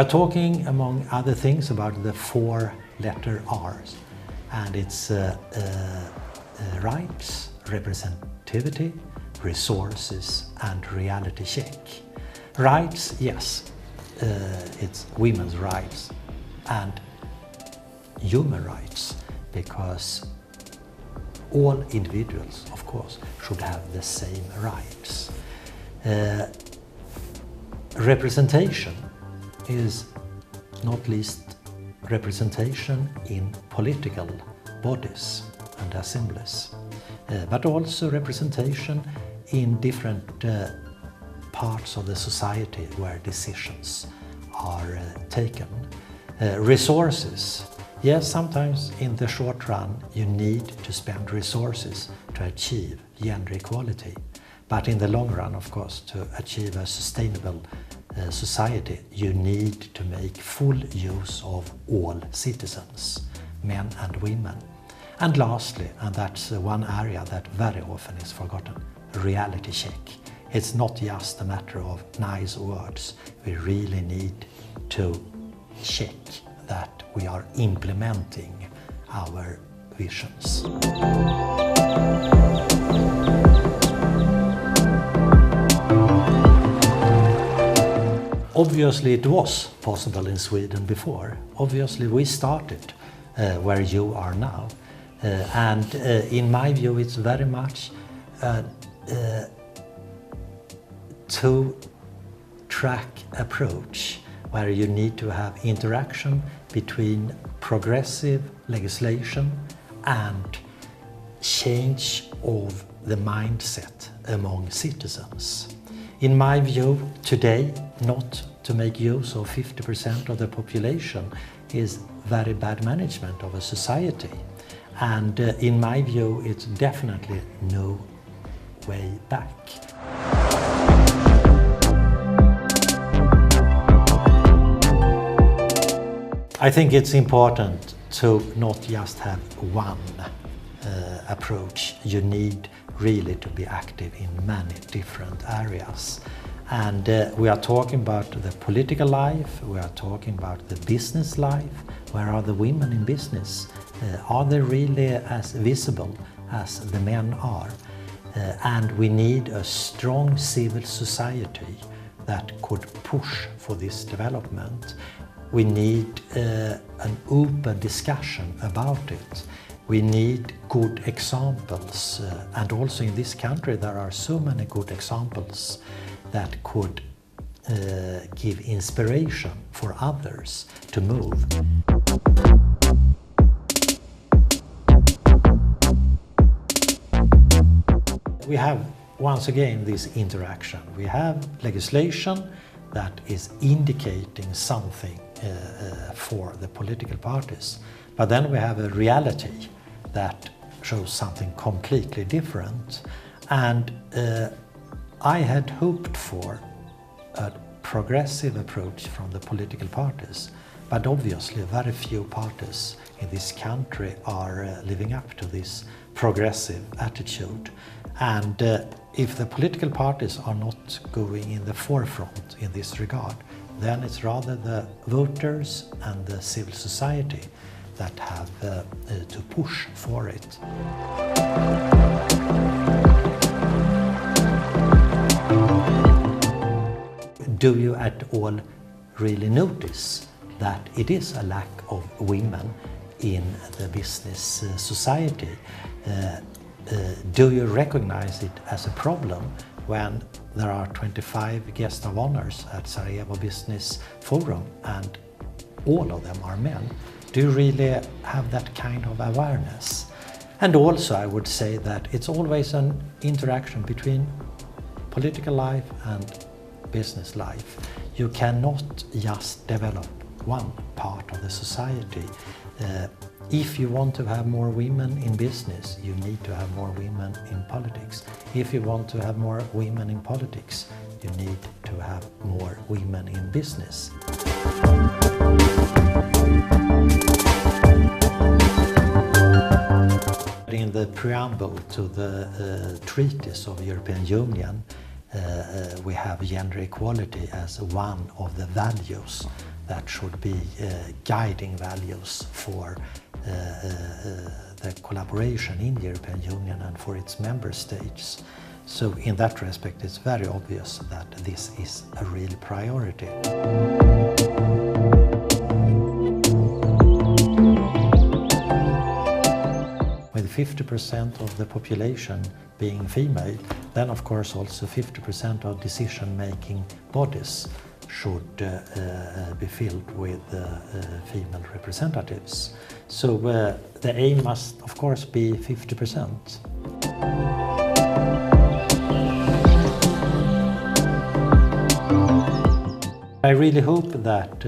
We are talking, among other things, about the 4-letter R's, and it's rights, representativity, resources, and reality check. Rights, yes, it's women's rights and human rights, because all individuals, of course, should have the same rights. Representation is not least representation in political bodies and assemblies, but also representation in different parts of the society where decisions are taken. Resources. Yes, sometimes in the short run you need to spend resources to achieve gender equality. But in the long run, of course, to achieve a sustainable society, you need to make full use of all citizens, men and women. And lastly, and that's one area that very often is forgotten, reality check. It's not just a matter of nice words. We really need to check that we are implementing our visions. Obviously it was possible in Sweden before. Obviously we started where you are now. And in my view it's very much a two-track approach where you need to have interaction between progressive legislation and change of the mindset among citizens. In my view, today, not to make use of 50% of the population is very bad management of a society. And in my view, it's definitely no way back. I think it's important to not just have one approach. You need really to be active in many different areas. And we are talking about the political life, we are talking about the business life. Where are the women in business? Are they really as visible as the men are? And we need a strong civil society that could push for this development. We need an open discussion about it. We need good examples, and also in this country there are so many good examples that could give inspiration for others to move. We have once again this interaction. We have legislation that is indicating something for the political parties. But then we have a reality that shows something completely different. And I had hoped for a progressive approach from the political parties. But obviously very few parties in this country are living up to this progressive attitude. And if the political parties are not going in the forefront in this regard, then it's rather the voters and the civil society that have to push for it. Do you at all really notice that it is a lack of women in the business society? Do you recognize it as a problem when there are 25 guests of honors at Sarajevo Business Forum and all of them are men? Do you really have that kind of awareness? And also I would say that it's always an interaction between political life and business life. You cannot just develop one part of the society. If you want to have more women in business, you need to have more women in politics. If you want to have more women in politics, you need to have more women in business. In the preamble to the treaties of the European Union, we have gender equality as one of the values that should be guiding values for the collaboration in the European Union and for its member states. So in that respect, it's very obvious that this is a real priority. With 50% of the population being female, then of course also 50% of decision-making bodies should be filled with female representatives. So the aim must of course be 50%. I really hope that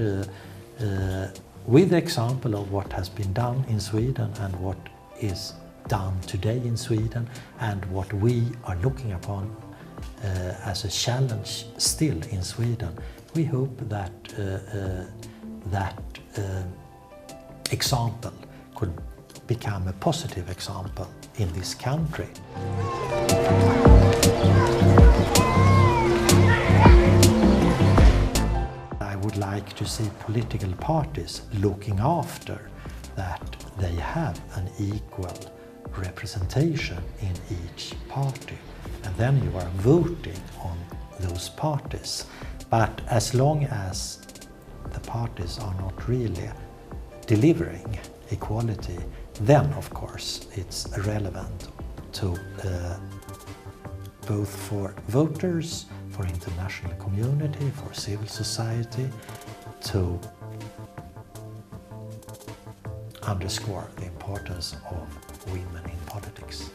with the example of what has been done in Sweden and what is done today in Sweden and what we are looking upon as a challenge still in Sweden, we hope that that example could become a positive example in this country. I would like to see political parties looking after that they have an equal representation in each party, and then you are voting on those parties. But as long as the parties are not really delivering equality, then of course it's relevant to both for voters, for international community, for civil society, to underscore the importance of women in politics.